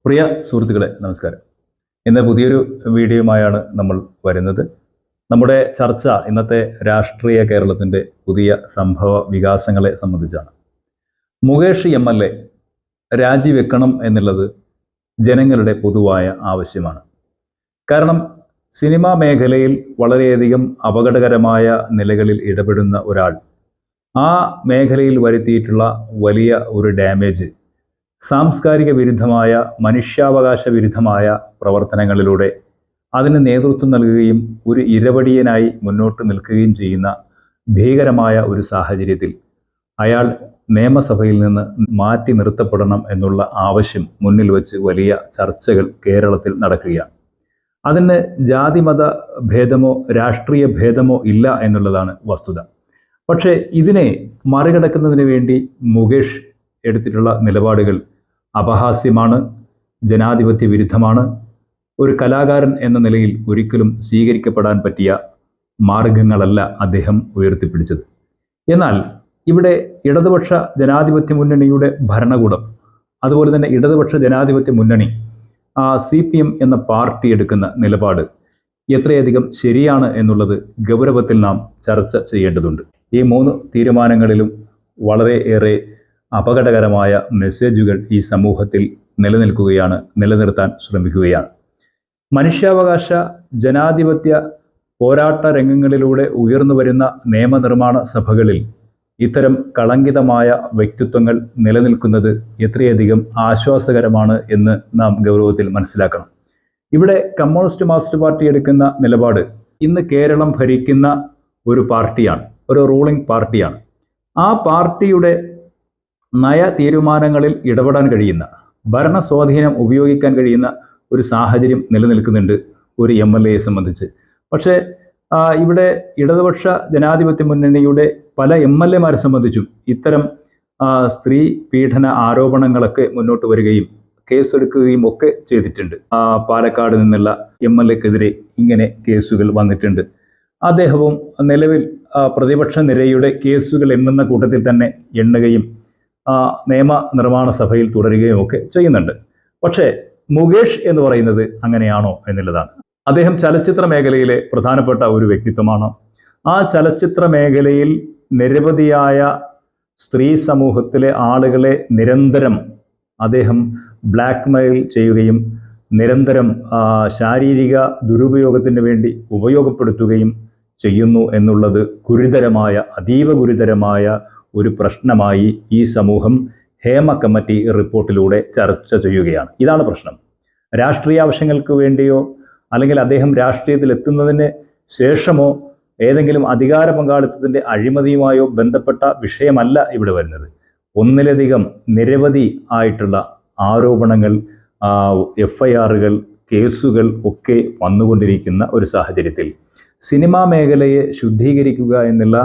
പ്രിയ സുഹൃത്തുക്കളെ നമസ്കാരം. ഇന്ന് പുതിയൊരു വീഡിയോയുമായാണ് നമ്മൾ വരുന്നത്. നമ്മുടെ ചർച്ച ഇന്നത്തെ രാഷ്ട്രീയ കേരളത്തിൻ്റെ പുതിയ സംഭവ വികാസങ്ങളെ സംബന്ധിച്ചാണ്. മുകേഷ് MLA രാജിവെക്കണം എന്നുള്ളത് ജനങ്ങളുടെ പൊതുവായ ആവശ്യമാണ്. കാരണം സിനിമാ മേഖലയിൽ വളരെയധികം അപകടകരമായ നിലകളിൽ ഇടപെടുന്ന ഒരാൾ ആ മേഖലയിൽ വരുത്തിയിട്ടുള്ള വലിയ ഒരു ഡാമേജ് സാംസ്കാരിക വിരുദ്ധമായ മനുഷ്യാവകാശ വിരുദ്ധമായ പ്രവർത്തനങ്ങളിലൂടെ അതിന് നേതൃത്വം നൽകുകയും ഒരു ഇരവടിയനായി മുന്നോട്ട് നിൽക്കുകയും ചെയ്യുന്ന ഭീകരമായ ഒരു സാഹചര്യത്തിൽ അയാൾ നിയമസഭയിൽ നിന്ന് മാറ്റി നിർത്തപ്പെടണം എന്നുള്ള ആവശ്യം മുന്നിൽ വച്ച് വലിയ ചർച്ചകൾ കേരളത്തിൽ നടക്കുകയാണ്. അതിന് ജാതിമത ഭേദമോ രാഷ്ട്രീയ ഭേദമോ ഇല്ല എന്നുള്ളതാണ് വസ്തുത. പക്ഷേ ഇതിനെ മറികടക്കുന്നതിന് വേണ്ടി മുകേഷ് എടുത്തിട്ടുള്ള നിലപാടുകൾ അപഹാസ്യമാണ്, ജനാധിപത്യ വിരുദ്ധമാണ്. ഒരു കലാകാരൻ എന്ന നിലയിൽ ഒരിക്കലും സ്വീകരിക്കപ്പെടാൻ പറ്റിയ മാർഗങ്ങളല്ല അദ്ദേഹം ഉയർത്തിപ്പിടിച്ചത്. എന്നാൽ ഇവിടെ ഇടതുപക്ഷ ജനാധിപത്യ മുന്നണിയുടെ ഭരണകൂടം, അതുപോലെ തന്നെ ഇടതുപക്ഷ ജനാധിപത്യ മുന്നണി CPM എന്ന പാർട്ടി എടുക്കുന്ന നിലപാട് എത്രയധികം ശരിയാണ് എന്നുള്ളത് ഗൗരവത്തിൽ നാം ചർച്ച ചെയ്യേണ്ടതുണ്ട്. ഈ 3 തീരുമാനങ്ങളിലും വളരെയേറെ അപകടകരമായ മെസ്സേജുകൾ ഈ സമൂഹത്തിൽ നിലനിർത്താൻ ശ്രമിക്കുകയാണ്. മനുഷ്യാവകാശ ജനാധിപത്യ പോരാട്ട രംഗങ്ങളിലൂടെ ഉയർന്നു വരുന്ന നിയമനിർമ്മാണ സഭകളിൽ ഇത്തരം കളങ്കിതമായ വ്യക്തിത്വങ്ങൾ നിലനിൽക്കുന്നത് എത്രയധികം ആശ്വാസകരമാണ് എന്ന് നാം ഗൗരവത്തിൽ മനസ്സിലാക്കണം. ഇവിടെ കമ്മ്യൂണിസ്റ്റ് മാർക്സിസ്റ്റ് പാർട്ടി എടുക്കുന്ന നിലപാട് ഇന്ന് കേരളം ഭരിക്കുന്ന ഒരു പാർട്ടിയാണ്, ഒരു റൂളിംഗ് പാർട്ടിയാണ്. ആ പാർട്ടിയുടെ നയ തീരുമാനങ്ങളിൽ ഇടപെടാൻ കഴിയുന്ന, ഭരണ സ്വാധീനം ഉപയോഗിക്കാൻ കഴിയുന്ന ഒരു സാഹചര്യം നിലനിൽക്കുന്നുണ്ട് ഒരു MLAയെ സംബന്ധിച്ച്. പക്ഷേ ഇവിടെ ഇടതുപക്ഷ ജനാധിപത്യ മുന്നണിയുടെ പല MLAമാരെ സംബന്ധിച്ചും ഇത്തരം സ്ത്രീ പീഡന ആരോപണങ്ങളൊക്കെ മുന്നോട്ട് വരികയും കേസെടുക്കുകയും ഒക്കെ ചെയ്തിട്ടുണ്ട്. പാലക്കാട് നിന്നുള്ള MLAക്കെതിരെ ഇങ്ങനെ കേസുകൾ വന്നിട്ടുണ്ട്. അദ്ദേഹവും നിലവിൽ പ്രതിപക്ഷ നിരയുടെ കേസുകൾ എണ്ണുന്ന കൂട്ടത്തിൽ തന്നെ എണ്ണുകയും നിയമനിർമ്മാണ സഭയിൽ തുടരുകയും ഒക്കെ ചെയ്യുന്നുണ്ട്. പക്ഷേ മുകേഷ് എന്ന് പറയുന്നത് അങ്ങനെയാണോ എന്നുള്ളതാണ്. അദ്ദേഹം ചലച്ചിത്ര മേഖലയിലെ പ്രധാനപ്പെട്ട ഒരു വ്യക്തിത്വമാണ്. ആ ചലച്ചിത്ര മേഖലയിൽ നിരവധിയായ സ്ത്രീ സമൂഹത്തിലെ ആളുകളെ നിരന്തരം അദ്ദേഹം ബ്ലാക്ക്മെയിൽ ചെയ്യുകയും നിരന്തരം ശാരീരിക ദുരുപയോഗത്തിന് വേണ്ടി ഉപയോഗപ്പെടുത്തുകയും ചെയ്യുന്നു എന്നുള്ളത് ഗുരുതരമായ, അതീവ ഗുരുതരമായ ഒരു പ്രശ്നമായി ഈ സമൂഹം ഹേമ കമ്മിറ്റി റിപ്പോർട്ടിലൂടെ ചർച്ച ചെയ്യുകയാണ്. ഇതാണ് പ്രശ്നം. രാഷ്ട്രീയ ആവശ്യങ്ങൾക്ക് വേണ്ടിയോ അല്ലെങ്കിൽ അദ്ദേഹം രാഷ്ട്രീയത്തിൽ എത്തുന്നതിന് ശേഷമോ ഏതെങ്കിലും അധികാര പങ്കാളിത്തത്തിൻ്റെ അഴിമതിയുമായോ ബന്ധപ്പെട്ട വിഷയമല്ല ഇവിടെ വരുന്നത്. ഒന്നിലധികം നിരവധി ആയിട്ടുള്ള ആരോപണങ്ങൾ, FIRകൾ, കേസുകൾ ഒക്കെ വന്നുകൊണ്ടിരിക്കുന്ന ഒരു സാഹചര്യത്തിൽ സിനിമാ മേഖലയെ ശുദ്ധീകരിക്കുക എന്നുള്ള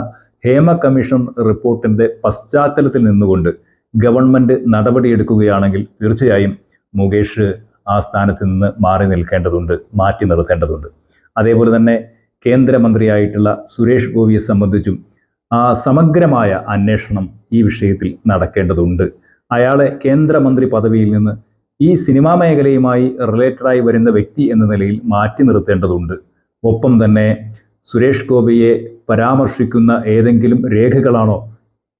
ഹേമ കമ്മീഷൻ റിപ്പോർട്ടിൻ്റെ പശ്ചാത്തലത്തിൽ നിന്നുകൊണ്ട് ഗവൺമെൻറ് നടപടിയെടുക്കുകയാണെങ്കിൽ തീർച്ചയായും മുകേഷ് ആ സ്ഥാനത്ത് നിന്ന് മാറി നിൽക്കേണ്ടതുണ്ട്, മാറ്റി നിർത്തേണ്ടതുണ്ട്. അതേപോലെ തന്നെ കേന്ദ്രമന്ത്രിയായിട്ടുള്ള സുരേഷ് ഗോപിയെ സംബന്ധിച്ചും സമഗ്രമായ അന്വേഷണം ഈ വിഷയത്തിൽ നടക്കേണ്ടതുണ്ട്. അയാളെ കേന്ദ്രമന്ത്രി പദവിയിൽ നിന്ന് ഈ സിനിമാ മേഖലയുമായി റിലേറ്റഡായി വരുന്ന വ്യക്തി എന്ന നിലയിൽ മാറ്റി നിർത്തേണ്ടതുണ്ട്. ഒപ്പം തന്നെ സുരേഷ് ഗോപിയെ പരാമർശിക്കുന്ന ഏതെങ്കിലും രേഖകളാണോ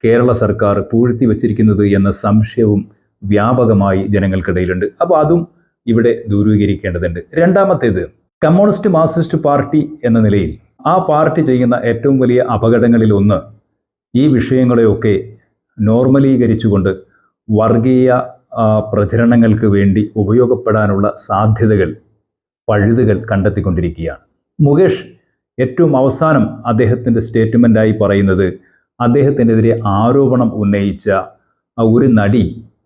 കേരള സർക്കാർ പൂഴ്ത്തി വച്ചിരിക്കുന്നത് എന്ന സംശയവും വ്യാപകമായി ജനങ്ങൾക്കിടയിലുണ്ട്. അപ്പോൾ അതും ഇവിടെ ദൂരീകരിക്കേണ്ടതുണ്ട്. രണ്ടാമത്തേത്, കമ്മ്യൂണിസ്റ്റ് മാർക്സിസ്റ്റ് പാർട്ടി എന്ന നിലയിൽ ആ പാർട്ടി ചെയ്യുന്ന ഏറ്റവും വലിയ അപകടങ്ങളിൽ ഒന്ന് ഈ വിഷയങ്ങളെയൊക്കെ നോർമലീകരിച്ചുകൊണ്ട് വർഗീയ പ്രചരണങ്ങൾക്ക് വേണ്ടി ഉപയോഗപ്പെടാനുള്ള സാധ്യതകൾ, പഴുതുകൾ കണ്ടെത്തിക്കൊണ്ടിരിക്കുകയാണ്. മുകേഷ് ഏറ്റവും അവസാനം അദ്ദേഹത്തിൻ്റെ സ്റ്റേറ്റ്മെൻറ്റായി പറയുന്നത് അദ്ദേഹത്തിനെതിരെ ആരോപണം ഉന്നയിച്ച ഒരു നടി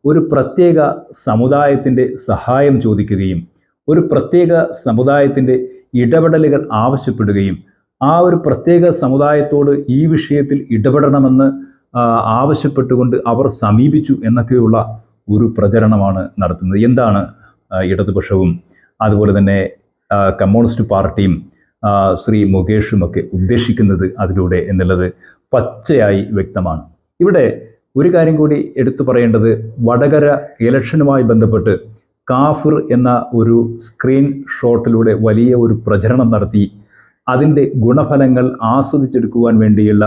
ഒരു പ്രത്യേക സമുദായത്തിൻ്റെ സഹായം ചോദിക്കുകയും ഒരു പ്രത്യേക സമുദായത്തിൻ്റെ ഇടപെടലുകൾ ആവശ്യപ്പെടുകയും ആ ഒരു പ്രത്യേക സമുദായത്തോട് ഈ വിഷയത്തിൽ ഇടപെടണമെന്ന് ആവശ്യപ്പെട്ടുകൊണ്ട് അവർ സമീപിച്ചു എന്നൊക്കെയുള്ള ഒരു പ്രചരണമാണ് നടത്തുന്നത്. എന്താണ് ഇടതുപക്ഷവും അതുപോലെ തന്നെ കമ്മ്യൂണിസ്റ്റ് പാർട്ടിയും ശ്രീ മുകേഷുമൊക്കെ ഉദ്ദേശിക്കുന്നത് അതിലൂടെ എന്നുള്ളത് പച്ചയായി വ്യക്തമാണ്. ഇവിടെ ഒരു കാര്യം കൂടി എടുത്തു പറയേണ്ടത്, വടകര ഇലക്ഷനുമായി ബന്ധപ്പെട്ട് കാഫിർ എന്ന ഒരു സ്ക്രീൻ ഷോട്ടിലൂടെ വലിയ ഒരു പ്രചരണം നടത്തി അതിൻ്റെ ഗുണഫലങ്ങൾ ആസ്വദിച്ചെടുക്കുവാൻ വേണ്ടിയുള്ള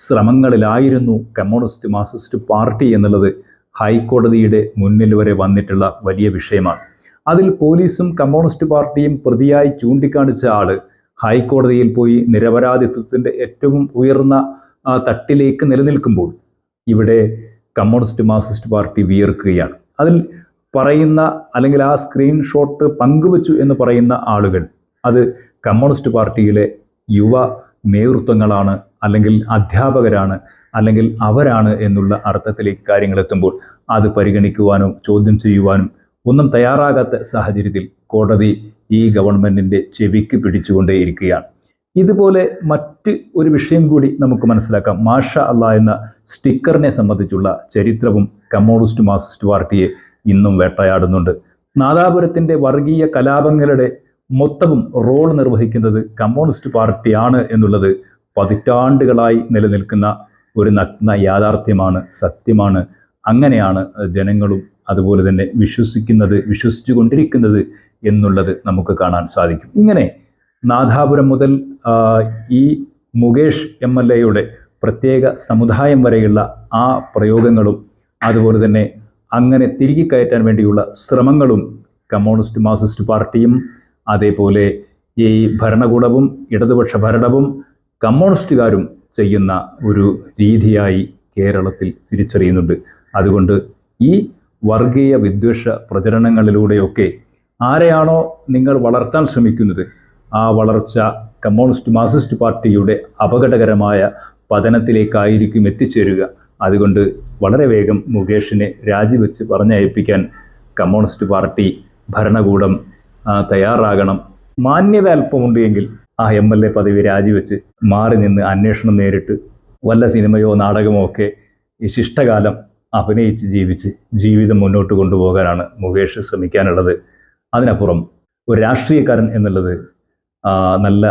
ശ്രമങ്ങളിലായിരുന്നു കമ്മ്യൂണിസ്റ്റ് മാർക്സിസ്റ്റ് പാർട്ടി എന്നുള്ളത് ഹൈക്കോടതിയുടെ മുന്നിൽ വരെ വന്നിട്ടുള്ള വലിയ വിഷയമാണ്. അതിൽ പോലീസും കമ്മ്യൂണിസ്റ്റ് പാർട്ടിയും പ്രതിയായി ചൂണ്ടിക്കാണിച്ച ആള് ഹൈക്കോടതിയിൽ പോയി നിരപരാധിത്വത്തിൻ്റെ ഏറ്റവും ഉയർന്ന തട്ടിലേക്ക് നിലനിൽക്കുമ്പോൾ ഇവിടെ കമ്മ്യൂണിസ്റ്റ് മാർക്സിസ്റ്റ് പാർട്ടി വിയർക്കുകയാണ്. അതിൽ പറയുന്ന അല്ലെങ്കിൽ ആ സ്ക്രീൻഷോട്ട് പങ്കുവച്ചു എന്ന് പറയുന്ന ആളുകൾ അത് കമ്മ്യൂണിസ്റ്റ് പാർട്ടിയിലെ യുവ നേതൃത്വങ്ങളാണ്, അല്ലെങ്കിൽ അധ്യാപകരാണ്, അല്ലെങ്കിൽ അവരാണ് എന്നുള്ള അർത്ഥത്തിലേക്ക് കാര്യങ്ങൾ എത്തുമ്പോൾ അത് പരിഗണിക്കുവാനോ ചോദ്യം ചെയ്യുവാനും ഒന്നും തയ്യാറാകാത്ത സാഹചര്യത്തിൽ കോടതി ഈ ഗവൺമെൻറ്റിൻ്റെ ചെവിക്ക് പിടിച്ചുകൊണ്ടേയിരിക്കുകയാണ്. ഇതുപോലെ മറ്റ് ഒരു വിഷയം കൂടി നമുക്ക് മനസ്സിലാക്കാം. മാഷാ അല്ലാ എന്ന സ്റ്റിക്കറിനെ സംബന്ധിച്ചുള്ള ചരിത്രവും കമ്മ്യൂണിസ്റ്റ് മാർക്സിസ്റ്റ് പാർട്ടിയെ ഇന്നും വേട്ടയാടുന്നുണ്ട്. നാദാപുരത്തിൻ്റെ വർഗീയ കലാപങ്ങളുടെ മൊത്തവും റോൾ നിർവഹിക്കുന്നത് കമ്മ്യൂണിസ്റ്റ് പാർട്ടിയാണ് എന്നുള്ളത് പതിറ്റാണ്ടുകളായി നിലനിൽക്കുന്ന ഒരു നഗ്ന യാഥാർത്ഥ്യമാണ്, സത്യമാണ്. അങ്ങനെയാണ് ജനങ്ങളും അതുപോലെ തന്നെ വിശ്വസിച്ചു കൊണ്ടിരിക്കുന്നത് എന്നുള്ളത് നമുക്ക് കാണാൻ സാധിക്കും. ഇങ്ങനെ നാദാപുരം മുതൽ ഈ മുകേഷ് MLA പ്രത്യേക സമുദായം വരെയുള്ള ആ പ്രയോഗങ്ങളും അതുപോലെ തന്നെ അങ്ങനെ തിരികെ കയറ്റാൻ വേണ്ടിയുള്ള ശ്രമങ്ങളും കമ്മ്യൂണിസ്റ്റ് മാർക്സിസ്റ്റ് പാർട്ടിയും അതേപോലെ ഈ ഭരണകൂടവും ഇടതുപക്ഷ ഭരണവും കമ്മ്യൂണിസ്റ്റുകാരും ചെയ്യുന്ന ഒരു രീതിയായി കേരളത്തിൽ തിരിച്ചറിയുന്നുണ്ട്. അതുകൊണ്ട് ഈ വർഗീയ വിദ്വേഷ പ്രചരണങ്ങളിലൂടെയൊക്കെ ആരെയാണോ നിങ്ങൾ വളർത്താൻ ശ്രമിക്കുന്നത് ആ വളർച്ച കമ്മ്യൂണിസ്റ്റ് മാർക്സിസ്റ്റ് പാർട്ടിയുടെ അപകടകരമായ പതനത്തിലേക്കായിരിക്കും എത്തിച്ചേരുക. അതുകൊണ്ട് വളരെ വേഗം മുകേഷിനെ രാജിവെച്ച് പറഞ്ഞയപ്പിക്കാൻ കമ്മ്യൂണിസ്റ്റ് പാർട്ടി ഭരണകൂടം തയ്യാറാകണം. മാന്യത അല്പമുണ്ട് എങ്കിൽ ആ MLA പദവി രാജിവെച്ച് മാറി നിന്ന് അന്വേഷണം നേരിട്ട് വല്ല സിനിമയോ നാടകമോ ഒക്കെ ഈ ശിഷ്ടകാലം അഭിനയിച്ച് ജീവിച്ച് ജീവിതം മുന്നോട്ട് കൊണ്ടുപോകാനാണ് മുകേഷ് ശ്രമിക്കാനുള്ളത്. അതിനപ്പുറം ഒരു രാഷ്ട്രീയക്കാരൻ എന്നുള്ളത് നല്ല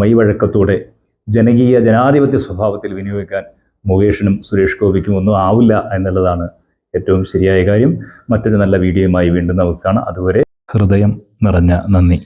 മൈവഴക്കത്തോടെ ജനാധിപത്യ സ്വഭാവത്തിൽ വിനിയോഗിക്കാൻ മുകേഷിനും സുരേഷ് ഗോപിക്കും ഒന്നും ആവില്ല എന്നുള്ളതാണ് ഏറ്റവും ശരിയായ കാര്യം. മറ്റൊരു നല്ല വീഡിയോയുമായി വീണ്ടും നമുക്ക് കാണാം. അതുവരെ ഹൃദയം നിറഞ്ഞ നന്ദി.